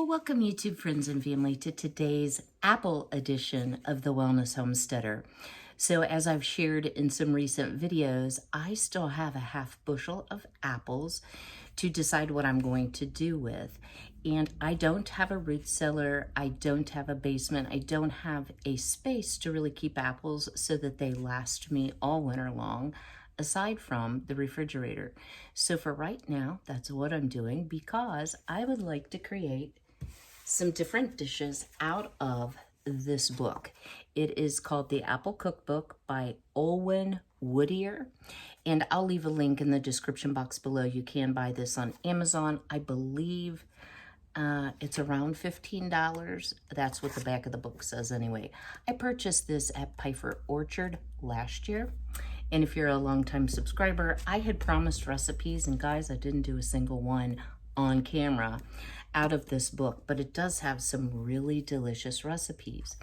Well, welcome YouTube friends and family to today's Apple edition of the Wellness Homesteader. So as I've shared in some recent videos, I still have a half bushel of apples to decide what I'm going to do with. And I don't have a root cellar, I don't have a basement, I don't have a space to really keep apples so that they last me all winter long, aside from the refrigerator. So for right now, that's what I'm doing because I would like to create some different dishes out of this book. It is called the Apple Cookbook by Olwen Woodier, and I'll leave a link in the description box below. You can buy this on Amazon. I believe it's around $15. That's what the back of the book says anyway. I purchased this at Pfeiffer Orchard last year. And if you're a longtime subscriber, I had promised recipes, and guys, I didn't do a single one on camera out of this book, but it does have some really delicious recipes.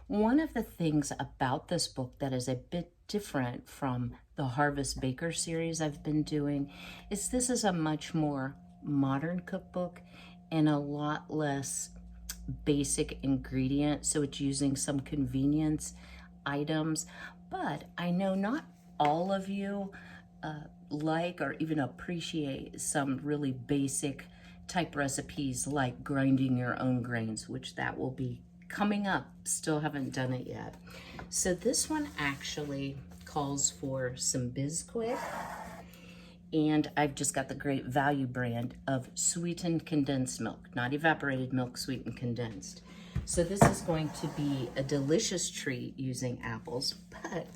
One of the things about this book that is a bit different from the Harvest Baker series I've been doing is this is a much more modern cookbook and a lot less basic ingredients, so it's using some convenience items. But I know not all of you like or even appreciate some really basic type recipes like grinding your own grains, which that will be coming up. Still haven't done it yet. So this one actually calls for some Bisquick, and I've just got the Great Value brand of sweetened condensed milk, not evaporated milk, sweetened condensed. So this is going to be a delicious treat using apples, but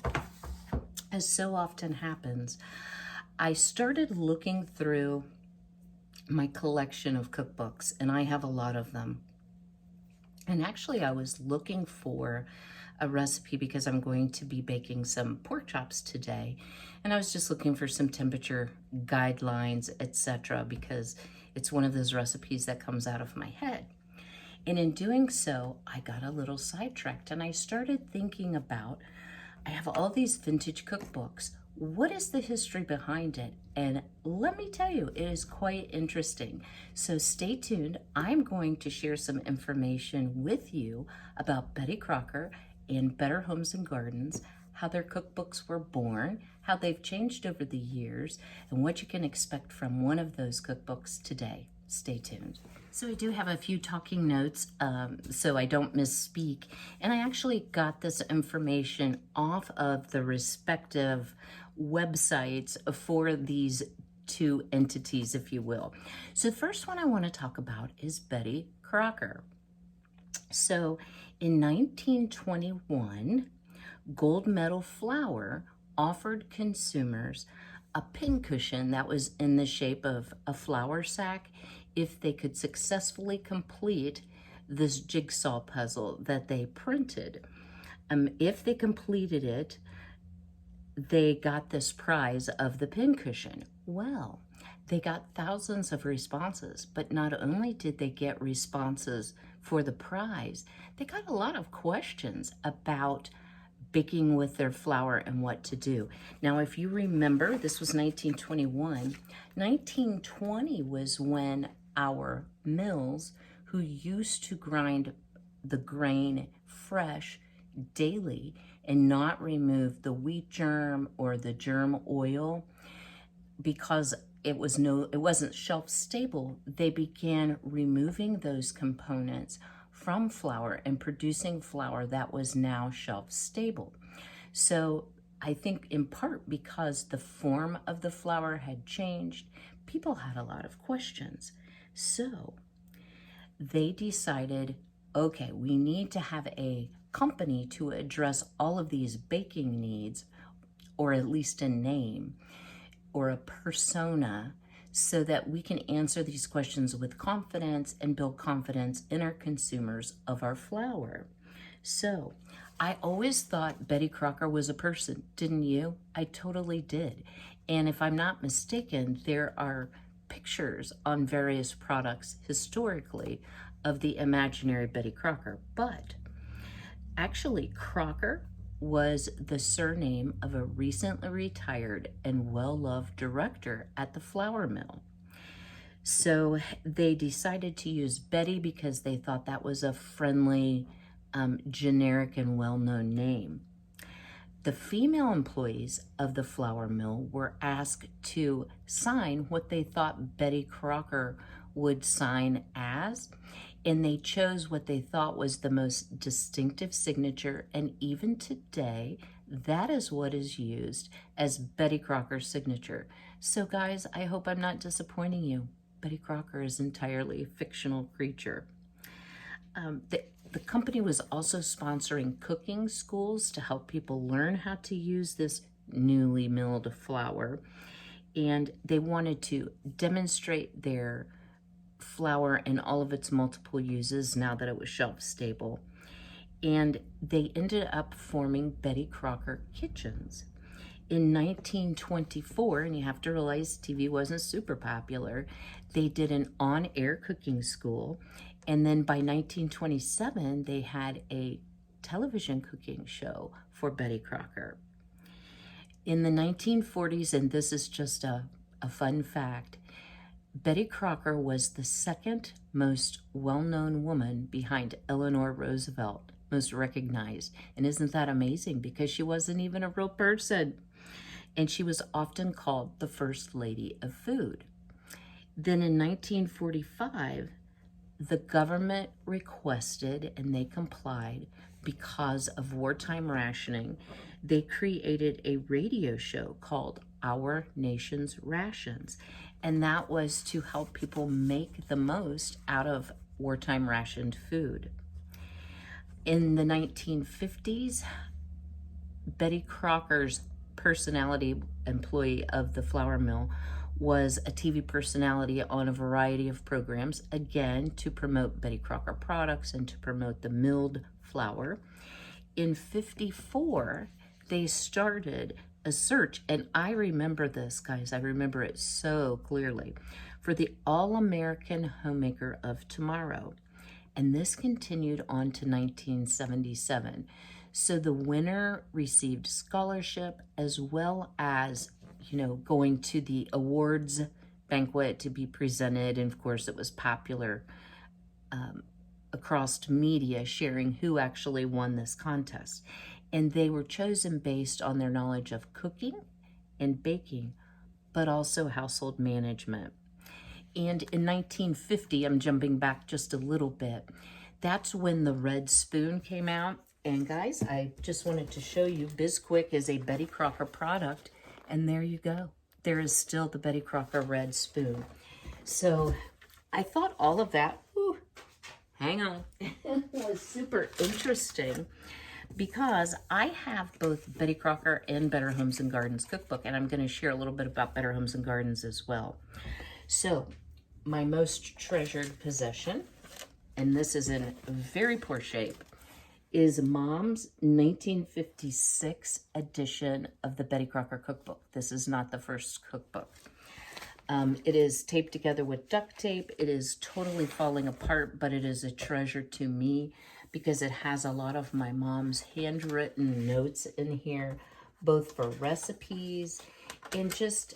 as so often happens, I started looking through my collection of cookbooks, and I have a lot of them. And actually, I was looking for a recipe because I'm going to be baking some pork chops today. And I was just looking for some temperature guidelines, etc., because it's one of those recipes that comes out of my head. And in doing so, I got a little sidetracked and I started thinking about, I have all these vintage cookbooks. What is the history behind it? And let me tell you, it is quite interesting. So stay tuned. I'm going to share some information with you about Betty Crocker and Better Homes and Gardens, how their cookbooks were born, how they've changed over the years, and what you can expect from one of those cookbooks today. Stay tuned. So I do have a few talking notes so I don't misspeak. And I actually got this information off of the respective websites for these two entities, if you will. So the first one I want to talk about is Betty Crocker. So in 1921, Gold Medal Flour offered consumers a pincushion that was in the shape of a flour sack if they could successfully complete this jigsaw puzzle that they printed. If they completed it, they got this prize of the pincushion. Well, they got thousands of responses, but not only did they get responses for the prize, they got a lot of questions about baking with their flour and what to do. Now, if you remember, this was 1921. 1920 was when our mills, who used to grind the grain fresh daily and not remove the wheat germ or the germ oil, because it wasn't shelf stable, they began removing those components from flour and producing flour that was now shelf stable. So I think in part because the form of the flour had changed, people had a lot of questions. So they decided, okay, we need to have a company to address all of these baking needs, or at least a name or a persona, so that we can answer these questions with confidence and build confidence in our consumers of our flour. So I always thought Betty Crocker was a person, didn't you? I totally did. And if I'm not mistaken, there are pictures on various products historically of the imaginary Betty Crocker. But actually, Crocker was the surname of a recently retired and well-loved director at the flour mill. So they decided to use Betty because they thought that was a friendly, generic and well-known name. The female employees of the flour mill were asked to sign what they thought Betty Crocker would sign as, and they chose what they thought was the most distinctive signature, and even today, that is what is used as Betty Crocker's signature. So guys, I hope I'm not disappointing you. Betty Crocker is entirely a fictional creature. The company was also sponsoring cooking schools to help people learn how to use this newly milled flour. And they wanted to demonstrate their flour in all of its multiple uses now that it was shelf stable. And they ended up forming Betty Crocker kitchens. In 1924, and you have to realize TV wasn't super popular, they did an on-air cooking school. And then by 1927, they had a television cooking show for Betty Crocker. In the 1940s, and this is just a fun fact, Betty Crocker was the second most well-known woman behind Eleanor Roosevelt, most recognized. And isn't that amazing? Because she wasn't even a real person. And she was often called the First Lady of Food. Then in 1945, the government requested, and they complied, because of wartime rationing, they created a radio show called Our Nation's Rations. And that was to help people make the most out of wartime rationed food. In the 1950s, Betty Crocker's personality employee of the flour mill was a TV personality on a variety of programs, again, to promote Betty Crocker products and to promote the milled flour. In 54, they started a search, and I remember this, guys, I remember it so clearly, for the All-American Homemaker of Tomorrow. And this continued on to 1977. So the winner received scholarship as well as, going to the awards banquet to be presented. And of course, it was popular across media, sharing who actually won this contest. And they were chosen based on their knowledge of cooking and baking, but also household management. And in 1950, I'm jumping back just a little bit, that's when the red spoon came out. And guys, I just wanted to show you, Bisquick is a Betty Crocker product, and there you go. There is still the Betty Crocker red spoon. So I thought all of that, hang on, was super interesting, because I have both Betty Crocker and Better Homes and Gardens cookbook, and I'm going to share a little bit about Better Homes and Gardens as well. So my most treasured possession, and this is in very poor shape, is Mom's 1956 edition of the Betty Crocker cookbook. This is not the first cookbook. It is taped together with duct tape. It is totally falling apart, but it is a treasure to me because it has a lot of my mom's handwritten notes in here, both for recipes and just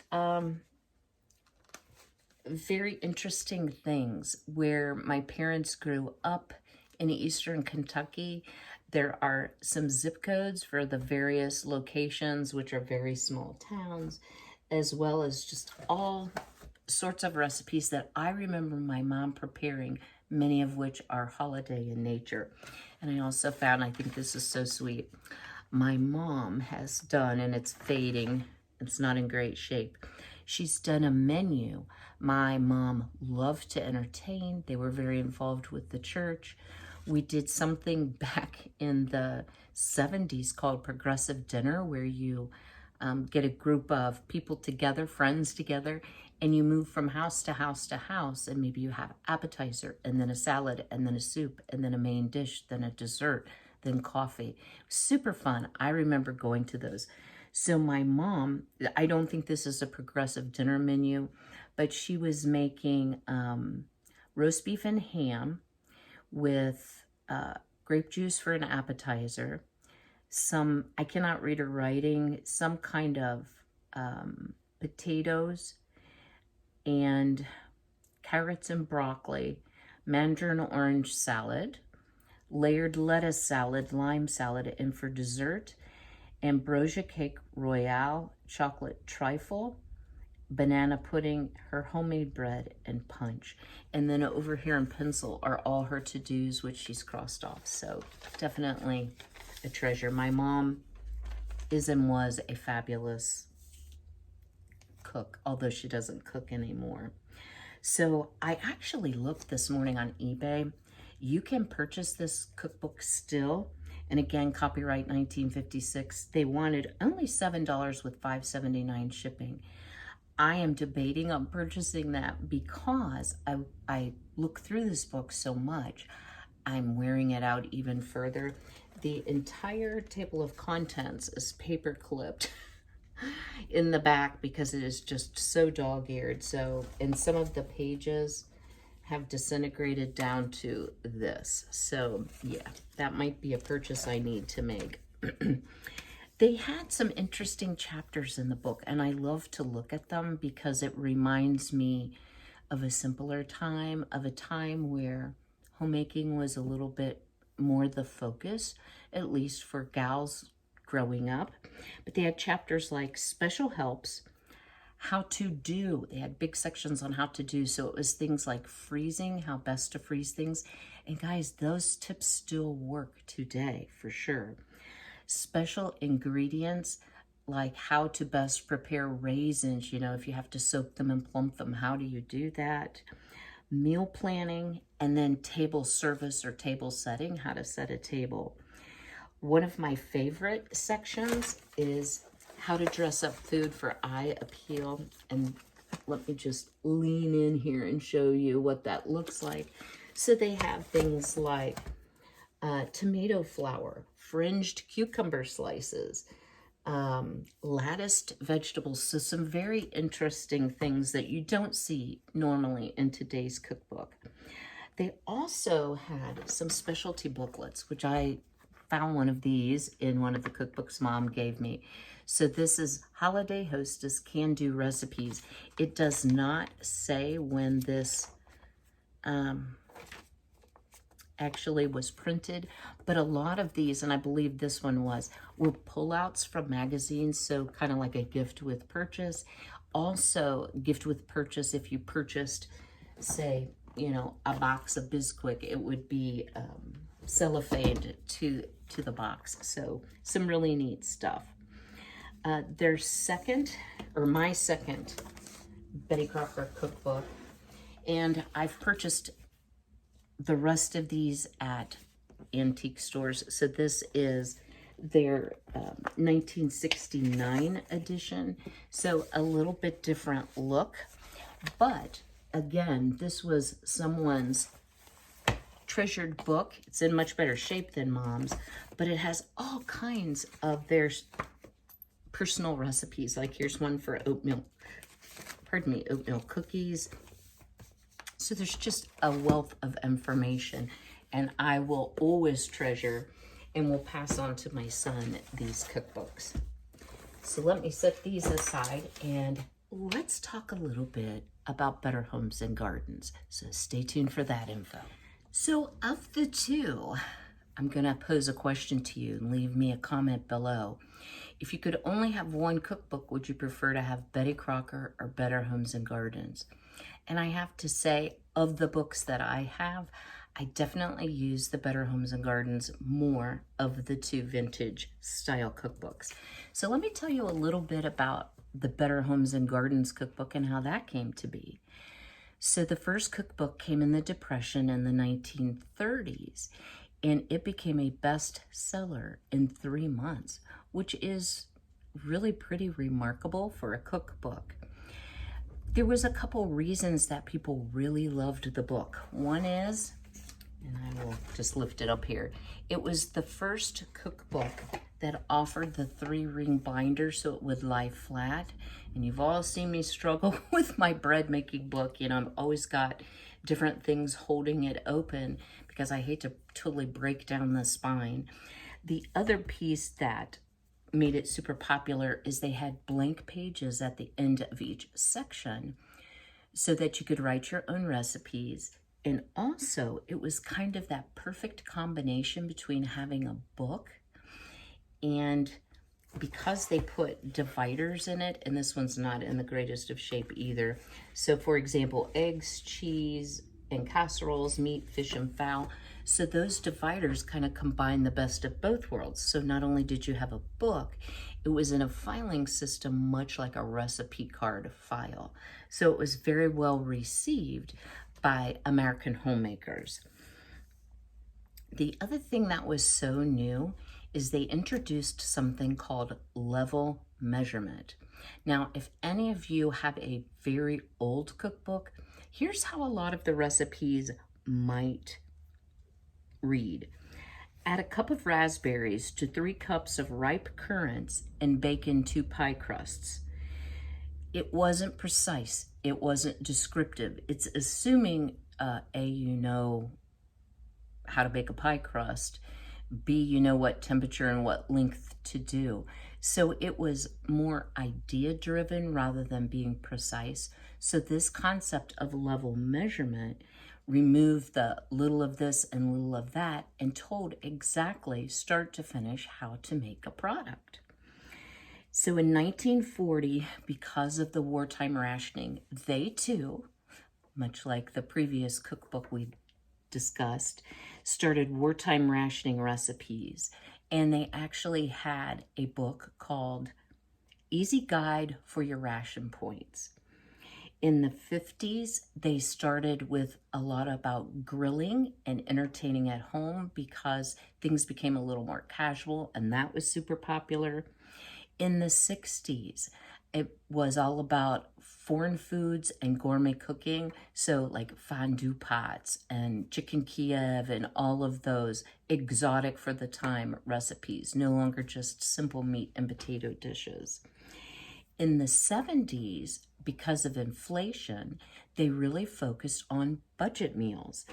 very interesting things. Where my parents grew up in eastern Kentucky, there are some zip codes for the various locations, which are very small towns, as well as just all sorts of recipes that I remember my mom preparing, many of which are holiday in nature. And I also found, I think this is so sweet, my mom has done, and it's fading, it's not in great shape, she's done a menu. My mom loved to entertain. They were very involved with the church. We did something back in the 70s called Progressive Dinner, where you get a group of people together, friends together, and you move from house to house to house, and maybe you have appetizer, and then a salad, and then a soup, and then a main dish, then a dessert, then coffee. Super fun. I remember going to those. So my mom, I don't think this is a progressive dinner menu, but she was making roast beef and ham with grape juice for an appetizer, some, I cannot read her writing, some kind of potatoes, and carrots and broccoli, mandarin orange salad, layered lettuce salad, lime salad, and for dessert, ambrosia cake royale, chocolate trifle, banana pudding, her homemade bread, and punch. And then over here in pencil are all her to-dos, which she's crossed off. So definitely a treasure. My mom is and was a fabulous cook, although she doesn't cook anymore. So I actually looked this morning on eBay. You can purchase this cookbook still. And again, copyright 1956. They wanted only $7 with $5.79 shipping. I am debating on purchasing that because I look through this book so much. I'm wearing it out even further. The entire table of contents is paper clipped in the back because it is just so dog-eared. So, and some of the pages have disintegrated down to this. So yeah, that might be a purchase I need to make. They had some interesting chapters in the book, and I love to look at them because it reminds me of a simpler time, of a time where homemaking was a little bit more the focus, at least for gals growing up. But they had chapters like special helps, how to do. They had big sections on how to do. So it was things like freezing, how best to freeze things. And guys, those tips still work today for sure. Special ingredients, like how to best prepare raisins. You know, if you have to soak them and plump them, how do you do that? Meal planning, and then table service or table setting, how to set a table. One of my favorite sections is how to dress up food for eye appeal. And let me just lean in here and show you what that looks like. So they have things like tomato flour, fringed cucumber slices, latticed vegetables. So some very interesting things that you don't see normally in today's cookbook. They also had some specialty booklets, which I found one of these in one of the cookbooks Mom gave me. So this is Holiday Hostess Can-Do Recipes. It does not say when this actually was printed, but a lot of these, and I believe this one was, were pullouts from magazines, so kind of like a gift with purchase. Also, gift with purchase, if you purchased, say, you know, a box of Bisquick, it would be cellophaned to the box. So some really neat stuff. Their second, or my second, Betty Crocker cookbook, and I've purchased the rest of these at antique stores. So this is their 1969 edition. So a little bit different look, but again, this was someone's treasured book. It's in much better shape than Mom's, but it has all kinds of their personal recipes. Like here's one for oatmeal cookies. So there's just a wealth of information, and I will always treasure and will pass on to my son these cookbooks. So let me set these aside and let's talk a little bit about Better Homes and Gardens. So stay tuned for that info. So of the two, I'm gonna pose a question to you and leave me a comment below. If you could only have one cookbook, would you prefer to have Betty Crocker or Better Homes and Gardens? And I have to say, of the books that I have, I definitely use the Better Homes and Gardens more of the two vintage style cookbooks. So let me tell you a little bit about the Better Homes and Gardens cookbook and how that came to be. So the first cookbook came in the Depression in the 1930s, and it became a bestseller in 3 months, which is really pretty remarkable for a cookbook. There was a couple reasons that people really loved the book. One is, and I will just lift it up here, it was the first cookbook that offered the 3-ring binder so it would lie flat. And you've all seen me struggle with my bread making book. You know, I've always got different things holding it open because I hate to totally break down the spine. The other piece that made it super popular is they had blank pages at the end of each section so that you could write your own recipes. And also, it was kind of that perfect combination between having a book and, because they put dividers in it, and this one's not in the greatest of shape either. So for example, eggs, cheese, and casseroles, meat, fish, and fowl. So those dividers kind of combine the best of both worlds. So not only did you have a book, it was in a filing system, much like a recipe card file. So it was very well received by American homemakers. The other thing that was so new is they introduced something called level measurement. Now, if any of you have a very old cookbook, here's how a lot of the recipes might read. Add a cup of raspberries to 3 cups of ripe currants and bake in 2 pie crusts. It wasn't precise. It wasn't descriptive. It's assuming A, you know how to bake a pie crust, B, you know what temperature and what length to do. So it was more idea driven rather than being precise. So this concept of level measurement removed the little of this and little of that and told exactly, start to finish, how to make a product. So in 1940, because of the wartime rationing, they too, much like the previous cookbook we discussed, started wartime rationing recipes. And they actually had a book called Easy Guide for Your Ration Points. In the 50s, they started with a lot about grilling and entertaining at home because things became a little more casual, and that was super popular. In the 60s, it was all about foreign foods and gourmet cooking. So like fondue pots and chicken Kiev and all of those exotic for the time recipes, no longer just simple meat and potato dishes. In the 70s, because of inflation, they really focused on budget meals.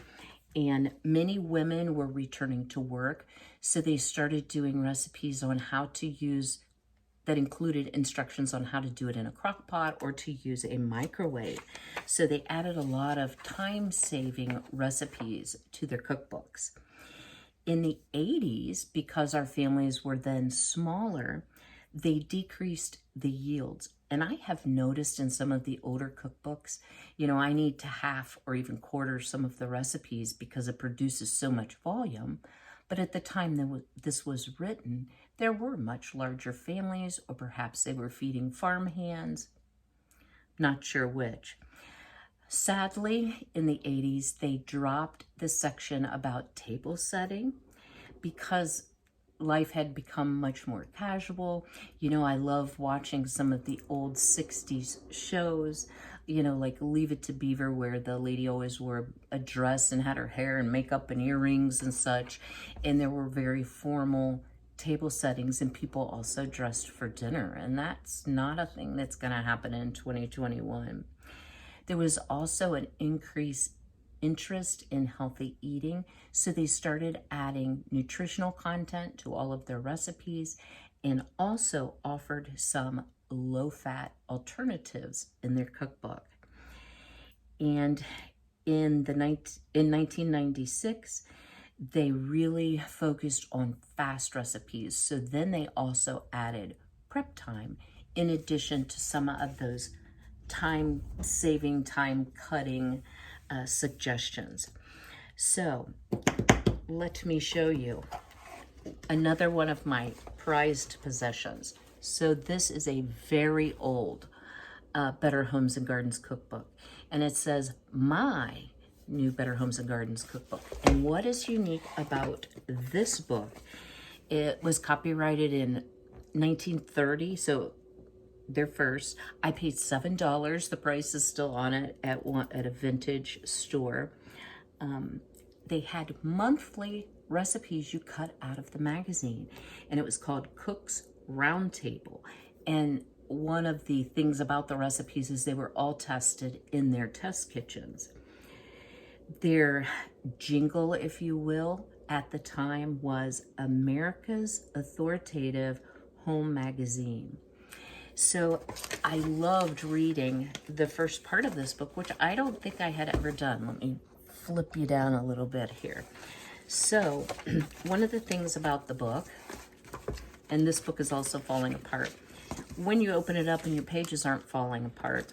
And many women were returning to work, so they started doing recipes on how to use, that included instructions on how to do it in a crock pot or to use a microwave. So they added a lot of time-saving recipes to their cookbooks. In the 80s, because our families were then smaller, they decreased the yields. And I have noticed in some of the older cookbooks, you know, I need to half or even quarter some of the recipes because it produces so much volume. But at the time this was written, there were much larger families, or perhaps they were feeding farm hands, not sure which. Sadly, in the 80s, they dropped the section about table setting because life had become much more casual. You know, I love watching some of the old 60s shows, you know, like Leave It to Beaver, where the lady always wore a dress and had her hair and makeup and earrings and such. And there were very formal table settings, and people also dressed for dinner. And that's not a thing that's going to happen in 2021. There was also an increased interest in healthy eating, so they started adding nutritional content to all of their recipes and also offered some low-fat alternatives in their cookbook. And in 1996, they really focused on fast recipes. So then they also added prep time in addition to some of those time-saving, time-cutting suggestions. So let me show you another one of my prized possessions. So this is a very old Better Homes and Gardens cookbook, and it says My New Better Homes and Gardens Cookbook. And what is unique about this book, it was copyrighted in 1930, so they're first. I paid $7. The price is still on it at a vintage store. They had monthly recipes you cut out of the magazine, and it was called Cook's Roundtable. And one of the things about the recipes is they were all tested in their test kitchens. Their jingle, if you will, at the time was America's authoritative home magazine. So I loved reading the first part of this book, which I don't think I had ever done. Let me flip you down a little bit here. So one of the things about the book, and this book is also falling apart, when you open it up and your pages aren't falling apart,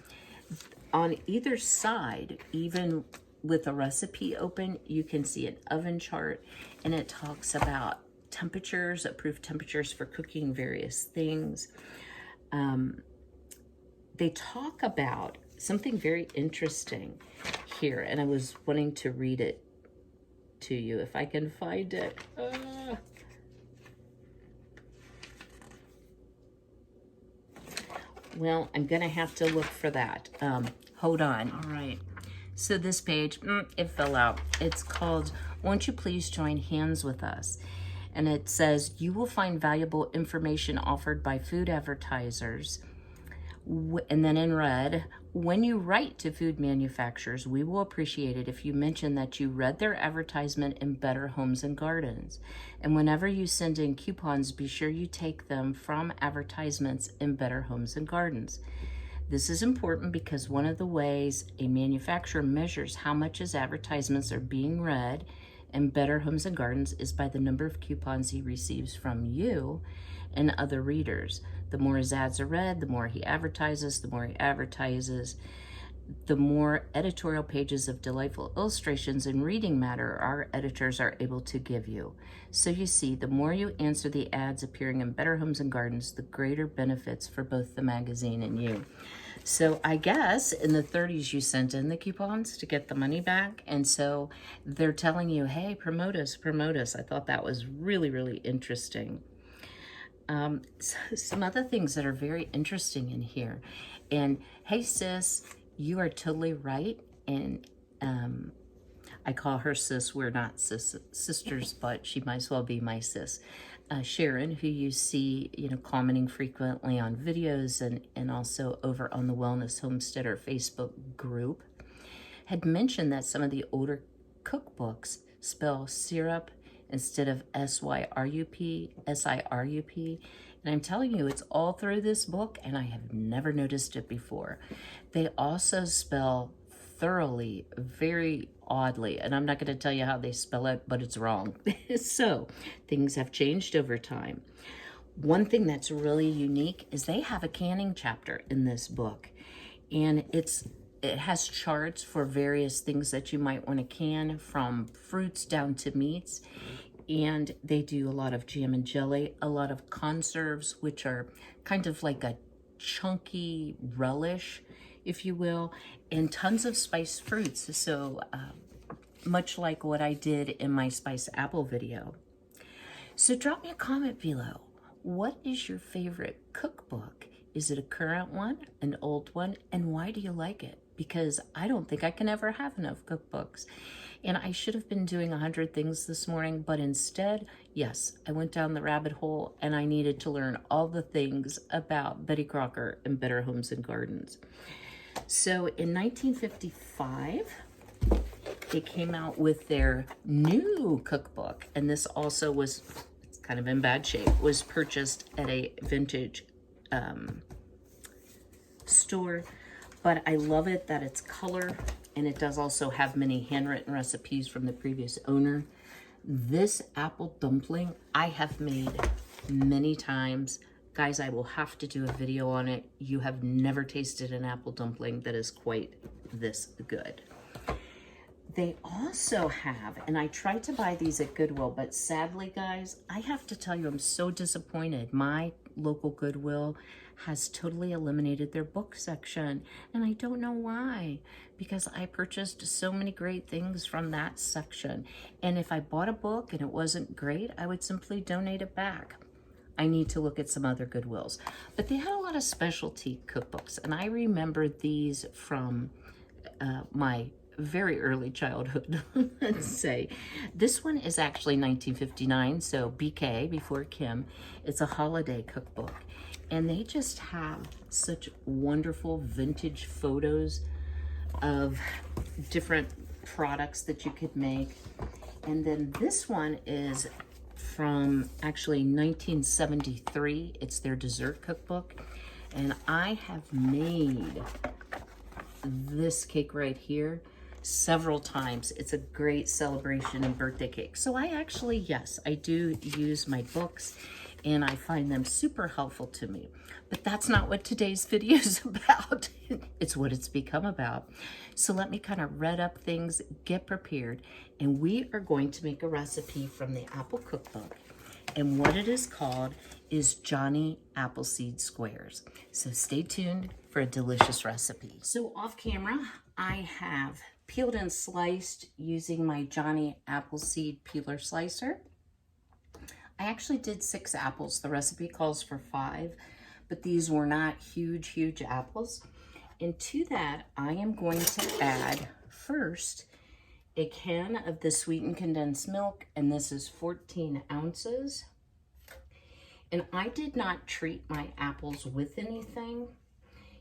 on either side, even with a recipe open, you can see an oven chart, and it talks about temperatures, approved temperatures for cooking various things. They talk about something very interesting here, and I was wanting to read it to you if I can find it. Well, I'm gonna have to look for that. Hold on. All right. So this page, it fell out. It's called, "Won't you please join hands with us?" And it says, "You will find valuable information offered by food advertisers." And then in red, "When you write to food manufacturers, we will appreciate it if you mention that you read their advertisement in Better Homes and Gardens. And whenever you send in coupons, be sure you take them from advertisements in Better Homes and Gardens. This is important because one of the ways a manufacturer measures how much his advertisements are being read in Better Homes and Gardens is by the number of coupons he receives from you and other readers. The more his ads are read, the more he advertises, the more editorial pages of delightful illustrations and reading matter our editors are able to give you. So you see, the more you answer the ads appearing in Better Homes and Gardens, the greater benefits for both the magazine and you." So I guess in the 30s you sent in the coupons to get the money back, and so they're telling you, hey, promote us, promote us. I thought that was really, really interesting. Some other things that are very interesting in here. And hey, sis, you are totally right. And I call her sis. We're not sisters, but she might as well be my sis. Sharon, who you see, commenting frequently on videos and also over on the Wellness Homesteader Facebook group, had mentioned that some of the older cookbooks spell syrup instead of S-Y-R-U-P, S-I-R-U-P. And I'm telling you, it's all through this book, and I have never noticed it before. They also spell thoroughly, very oddly, and I'm not going to tell you how they spell it, but it's wrong. So things have changed over time. One thing that's really unique is they have a canning chapter in this book, and it has charts for various things that you might want to can, from fruits down to meats. And they do a lot of jam and jelly, a lot of conserves, which are kind of like a chunky relish, if you will, and tons of spiced fruits. So much like what I did in my spiced apple video. So drop me a comment below. What is your favorite cookbook? Is it a current one, an old one, and why do you like it? Because I don't think I can ever have enough cookbooks. And I should have been doing 100 things this morning, but instead, yes, I went down the rabbit hole and I needed to learn all the things about Betty Crocker and Better Homes and Gardens. So in 1955, they came out with their new cookbook, and this also was, it's kind of in bad shape, was purchased at a vintage store. But I love it that it's color, and it does also have many handwritten recipes from the previous owner. This apple dumpling I have made many times. Guys, I will have to do a video on it. You have never tasted an apple dumpling that is quite this good. They also have, and I tried to buy these at Goodwill, but sadly, guys, I have to tell you, I'm so disappointed. My local Goodwill has totally eliminated their book section, and I don't know why, because I purchased so many great things from that section. And if I bought a book and it wasn't great, I would simply donate it back. I need to look at some other Goodwills. But they had a lot of specialty cookbooks, and I remember these from my very early childhood, let's say. This one is actually 1959, so BK, before Kim. It's a holiday cookbook. And they just have such wonderful vintage photos of different products that you could make. And then this one is from actually 1973. It's their dessert cookbook. And I have made this cake right here several times. It's a great celebration and birthday cake. So I actually, yes, I do use my books and I find them super helpful to me. But that's not what today's video is about. It's what it's become about. So let me kind of read up things, get prepared, and we are going to make a recipe from the Apple Cookbook. And what it is called is Johnny Appleseed Squares. So stay tuned for a delicious recipe. So off camera, I have peeled and sliced using my Johnny Appleseed peeler slicer. I actually did 6 apples. The recipe calls for 5, but these were not huge apples. And to that, I am going to add first a can of the sweetened condensed milk, and this is 14 ounces. And I did not treat my apples with anything.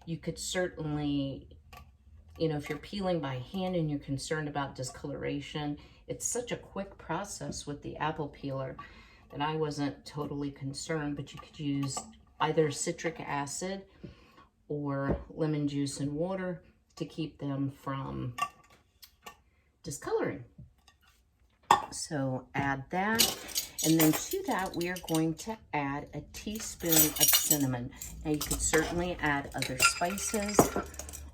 You could certainly, you know, if you're peeling by hand and you're concerned about discoloration, it's such a quick process with the apple peeler that I wasn't totally concerned, but you could use either citric acid or lemon juice and water to keep them from discoloring. So add that, and then to that we are going to add a teaspoon of cinnamon. Now you could certainly add other spices.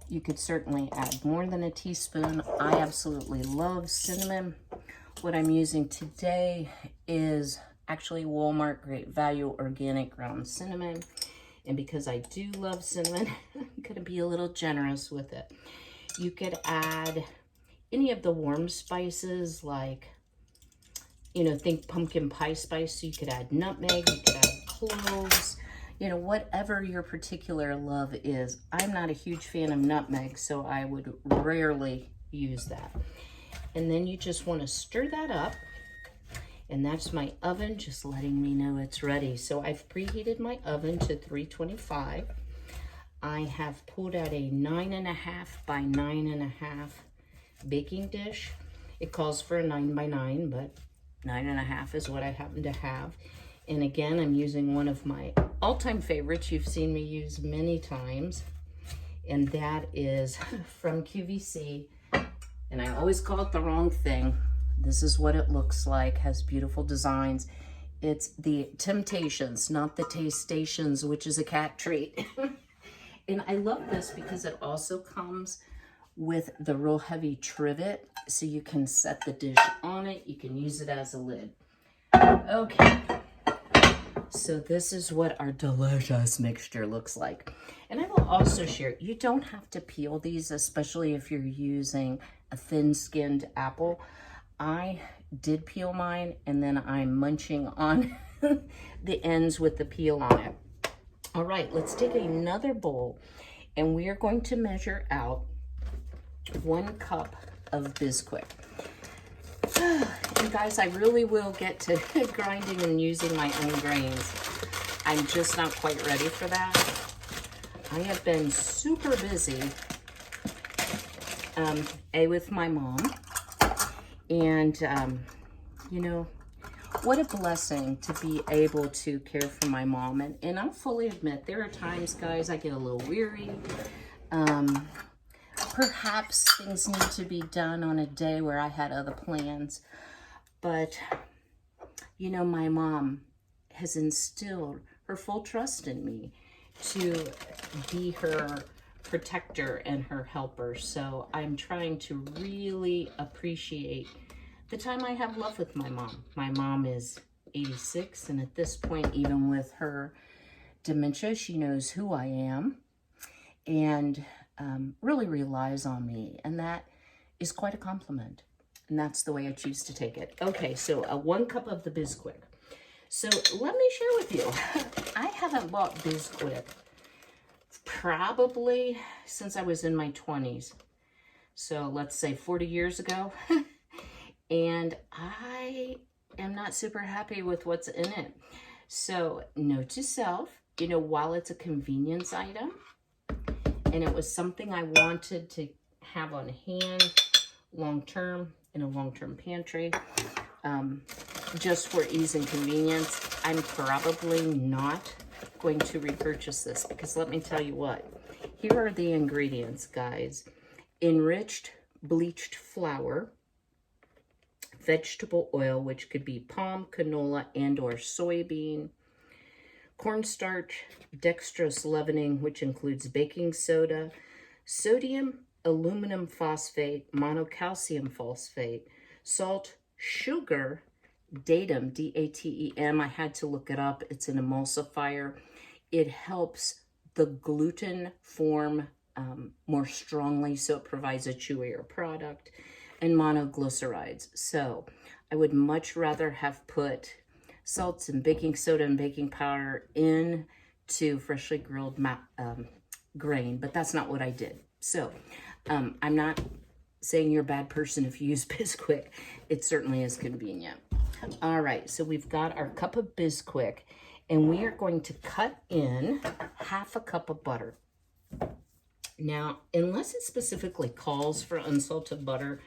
You could certainly add more than a teaspoon. I absolutely love cinnamon. What I'm using today is actually Walmart Great Value organic ground cinnamon. And because I do love cinnamon, I'm gonna be a little generous with it. You could add any of the warm spices, like, you know, think pumpkin pie spice. So you could add nutmeg, you could add cloves, you know, whatever your particular love is. I'm not a huge fan of nutmeg, so I would rarely use that. And then you just want to stir that up. And that's my oven just letting me know it's ready. So I've preheated my oven to 325. I have pulled out a 9.5 by 9.5 baking dish. It calls for a 9 by 9, but 9.5 is what I happen to have. And again, I'm using one of my all-time favorites you've seen me use many times, and that is from QVC. And I always call it the wrong thing. This is what it looks like, has beautiful designs. It's the Temptations, not the Taste Stations, which is a cat treat. And I love this because it also comes with the real heavy trivet, so you can set the dish on it. You can use it as a lid. Okay, so this is what our delicious mixture looks like. And I will also share, you don't have to peel these, especially if you're using a thin-skinned apple. I did peel mine, and then I'm munching on the ends with the peel on it. All right, let's take another bowl, and we are going to measure out 1 cup of Bisquick. And guys, I really will get to grinding and using my own grains. I'm just not quite ready for that. I have been super busy, with my mom. And, you know, what a blessing to be able to care for my mom. And I'll fully admit, there are times, guys, I get a little weary. Perhaps things need to be done on a day where I had other plans. But, you know, my mom has instilled her full trust in me to be her protector and her helper. So I'm trying to really appreciate the time I have left with my mom. My mom is 86, and at this point, even with her dementia, she knows who I am and really relies on me. And that is quite a compliment. And that's the way I choose to take it. Okay, so 1 cup of the Bisquick. So let me share with you, I haven't bought Bisquick probably since I was in my 20s. So let's say 40 years ago. And I am not super happy with what's in it. So note to self, you know, while it's a convenience item, and it was something I wanted to have on hand long-term in a long-term pantry, just for ease and convenience, I'm probably not going to repurchase this because let me tell you what. Here are the ingredients, guys. Enriched bleached flour, vegetable oil, which could be palm, canola, and or soybean, cornstarch, dextrose leavening, which includes baking soda, sodium aluminum phosphate, monocalcium phosphate, salt, sugar, datum, D-A-T-E-M. I had to look it up. It's an emulsifier. It helps the gluten form more strongly, so it provides a chewier product, and monoglycerides. So I would much rather have put salts and baking soda and baking powder into freshly grilled grain, but that's not what I did. So I'm not saying you're a bad person if you use Bisquick. It certainly is convenient. All right, so we've got our cup of Bisquick, and we are going to cut in half a cup of butter. Now, unless it specifically calls for unsalted butter,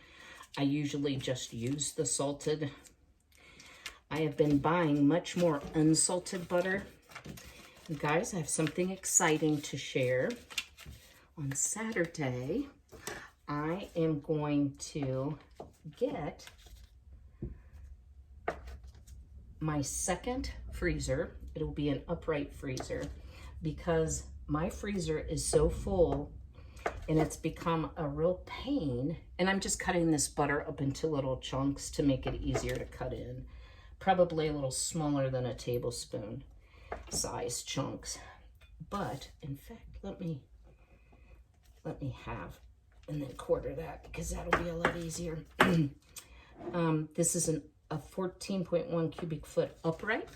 I usually just use the salted. I have been buying much more unsalted butter. Guys, I have something exciting to share. On Saturday, I am going to get my second freezer. It'll be an upright freezer because my freezer is so full and it's become a real pain. And I'm just cutting this butter up into little chunks to make it easier to cut in. Probably a little smaller than a tablespoon size chunks. But in fact, let me have and then quarter that because that'll be a lot easier. This is a 14.1 cubic foot upright.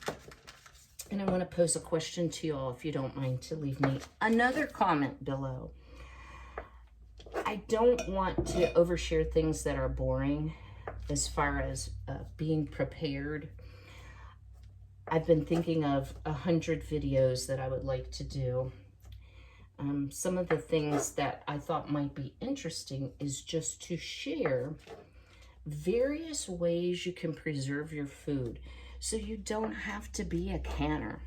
And I want to pose a question to you all, if you don't mind, to leave me another comment below. I don't want to overshare things that are boring as far as being prepared. I've been thinking of 100 videos that I would like to do. Some of the things that I thought might be interesting is just to share various ways you can preserve your food so you don't have to be a canner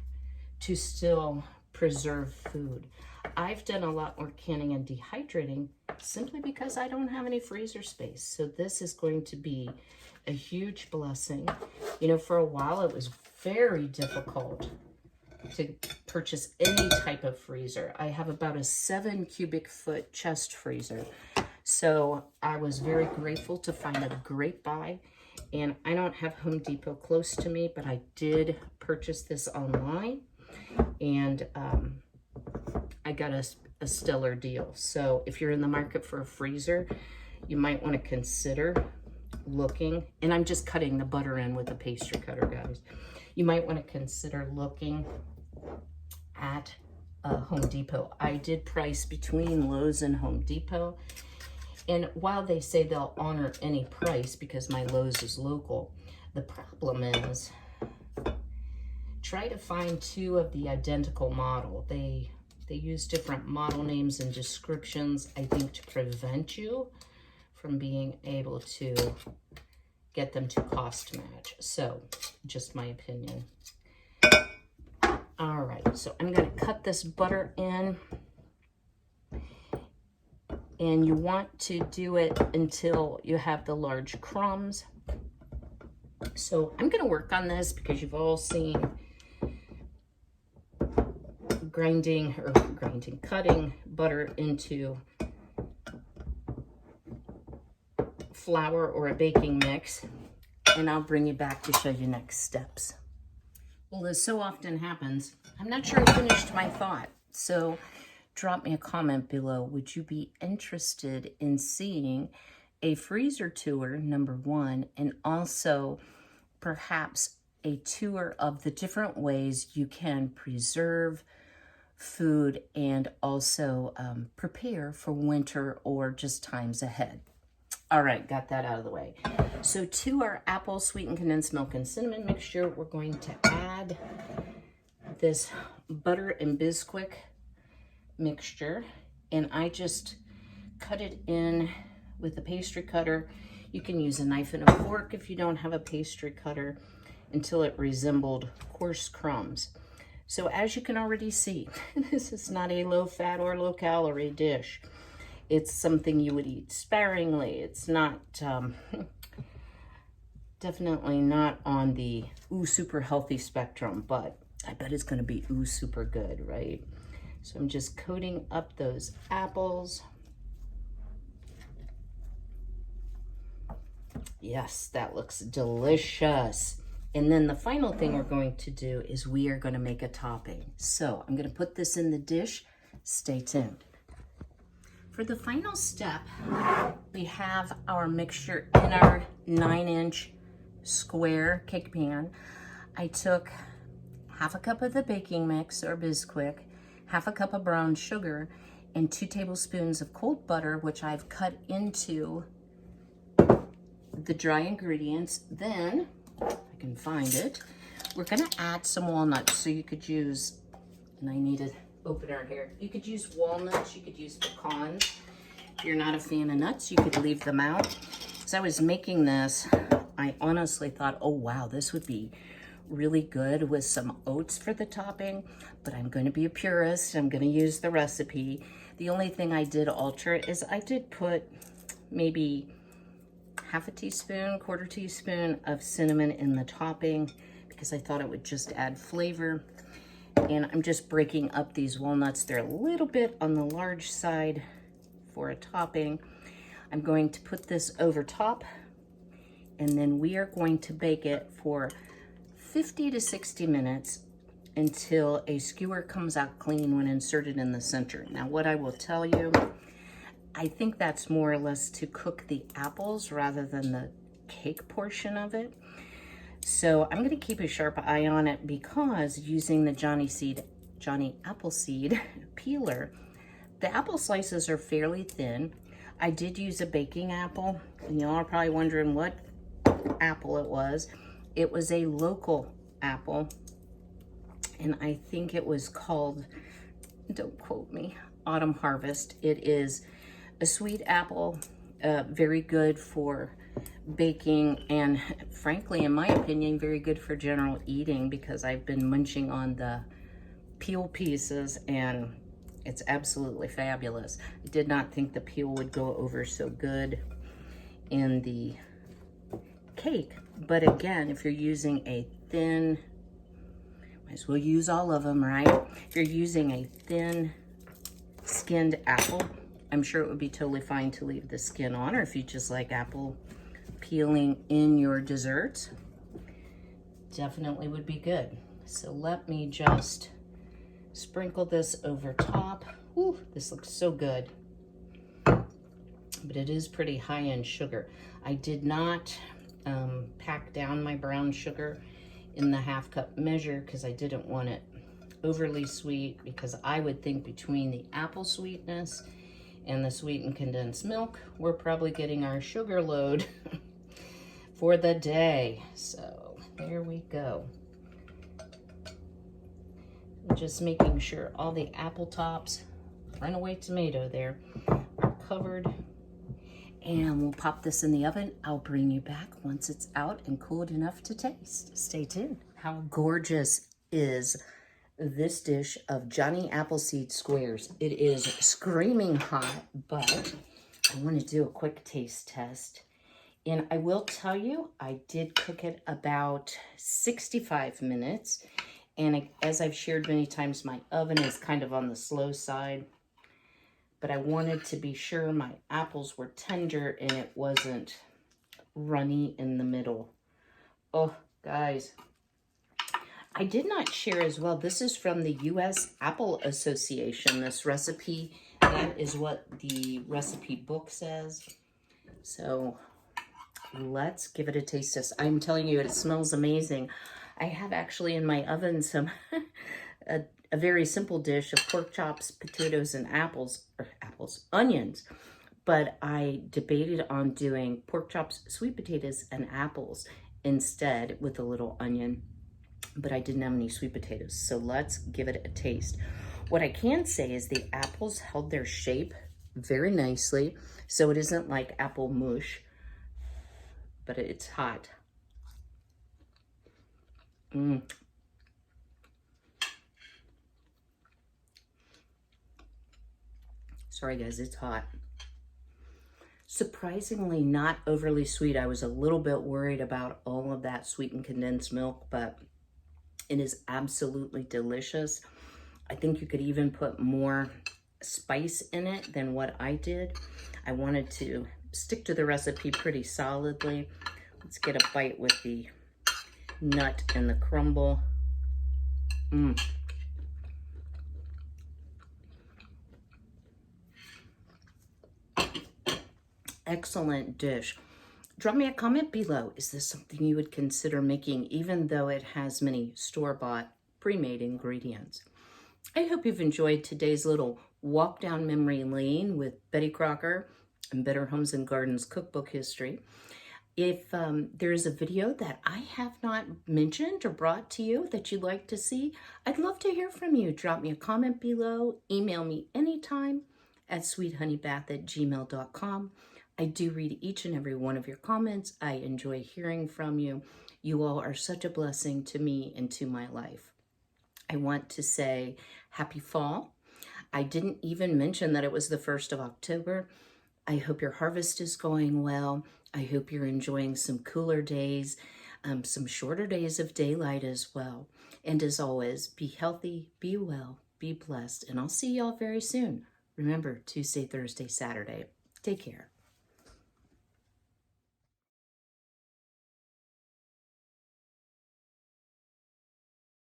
to still preserve food. I've done a lot more canning and dehydrating simply because I don't have any freezer space. So this is going to be a huge blessing. You know, for a while it was very difficult to purchase any type of freezer. I have about a 7 cubic foot chest freezer. So I was very grateful to find a great buy. And I don't have Home Depot close to me, but I did purchase this online. And I got a stellar deal. So if you're in the market for a freezer, you might want to consider looking. And I'm just cutting the butter in with a pastry cutter, guys. You might want to consider looking at Home Depot. I did price between Lowe's and Home Depot. And while they say they'll honor any price because my Lowe's is local, the problem is try to find two of the identical model. They use different model names and descriptions, I think, to prevent you from being able to get them to cost match. So, just my opinion. All right, so I'm going to cut this butter in. And you want to do it until you have the large crumbs. So I'm going to work on this because you've all seen cutting butter into flour or a baking mix. And I'll bring you back to show you next steps. Well, as so often happens, I'm not sure I finished my thought. So drop me a comment below. Would you be interested in seeing a freezer tour, number one, and also perhaps a tour of the different ways you can preserve food and also prepare for winter or just times ahead? All right, got that out of the way. So to our apple sweetened condensed milk and cinnamon mixture, we're going to add this butter and Bisquick mixture, and I just cut it in with a pastry cutter. You can use a knife and a fork if you don't have a pastry cutter, until it resembled coarse crumbs. So as you can already see, this is not a low-fat or low-calorie dish. It's something you would eat sparingly. It's not, definitely not on the ooh, super healthy spectrum, but I bet it's gonna be ooh, super good, right? So I'm just coating up those apples. Yes, that looks delicious. And then the final thing we're going to do is we are going to make a topping. So I'm going to put this in the dish. Stay tuned. For the final step, we have our mixture in our 9-inch square cake pan. I took half a cup of the baking mix or Bisquick, half a cup of brown sugar, and 2 tablespoons of cold butter, which I've cut into the dry ingredients. Then, if I can find it, we're gonna add some walnuts. So you could use, and I need an opener here, you could use walnuts, you could use pecans. If you're not a fan of nuts, you could leave them out. As I was making this, I honestly thought, oh wow, this would be really good with some oats for the topping, but I'm going to be a purist. I'm going to use the recipe. The only thing I did alter is I did put maybe half a teaspoon, quarter teaspoon of cinnamon in the topping because I thought it would just add flavor. And I'm just breaking up these walnuts. They're a little bit on the large side for a topping. I'm going to put this over top, and then we are going to bake it for 50 to 60 minutes until a skewer comes out clean when inserted in the center. Now, what I will tell you, I think that's more or less to cook the apples rather than the cake portion of it. So I'm going to keep a sharp eye on it because using the Johnny Appleseed peeler, the apple slices are fairly thin. I did use a baking apple, and y'all are probably wondering what apple it was. It was a local apple, and I think it was called, don't quote me, Autumn Harvest. It is a sweet apple, very good for baking, and frankly, in my opinion, very good for general eating because I've been munching on the peel pieces and it's absolutely fabulous. I did not think the peel would go over so good in the cake, but again, if you're using a thin, might as well use all of them, right? If you're using a thin skinned apple, I'm sure it would be totally fine to leave the skin on, or if you just like apple peeling in your desserts, definitely would be good. So let me just sprinkle this over top. Ooh, this looks so good. But it is pretty high in sugar. I did not pack down my brown sugar in the half-cup measure because I didn't want it overly sweet, because I would think between the apple sweetness and the sweetened condensed milk, we're probably getting our sugar load for the day. So there we go. Just making sure all the apple tops, runaway tomato there, are covered. And we'll pop this in the oven. I'll bring you back once it's out and cooled enough to taste. Stay tuned. How gorgeous is this dish of Johnny Appleseed squares? It is screaming hot, but I want to do a quick taste test. And I will tell you, I did cook it about 65 minutes. And as I've shared many times, my oven is kind of on the slow side. But I wanted to be sure my apples were tender and it wasn't runny in the middle. Oh, guys. I did not share as well. This is from the U.S. Apple Association, this recipe. That is what the recipe book says. So let's give it a taste test. I'm telling you, it smells amazing. I have actually in my oven some a very simple dish of pork chops, potatoes, and onions. But I debated on doing pork chops, sweet potatoes, and apples instead with a little onion. But I didn't have any sweet potatoes, so let's give it a taste. What I can say is the apples held their shape very nicely, so it isn't like apple mush, but it's hot. Sorry guys, it's hot. Surprisingly not overly sweet. I was a little bit worried about all of that sweetened condensed milk, but it is absolutely delicious. I think you could even put more spice in it than what I did. I wanted to stick to the recipe pretty solidly. Let's get a bite with the nut and the crumble. Excellent dish. Drop me a comment below. Is this something you would consider making, even though it has many store-bought, pre-made ingredients? I hope you've enjoyed today's little walk down memory lane with Betty Crocker and Better Homes and Gardens cookbook history. If there is a video that I have not mentioned or brought to you that you'd like to see, I'd love to hear from you. Drop me a comment below. Email me anytime at sweethoneybath@gmail.com. I do read each and every one of your comments. I enjoy hearing from you. You all are such a blessing to me and to my life. I want to say happy fall. I didn't even mention that it was the 1st of October. I hope your harvest is going well. I hope you're enjoying some cooler days, some shorter days of daylight as well. And as always, be healthy, be well, be blessed, and I'll see y'all very soon. Remember, Tuesday, Thursday, Saturday. Take care.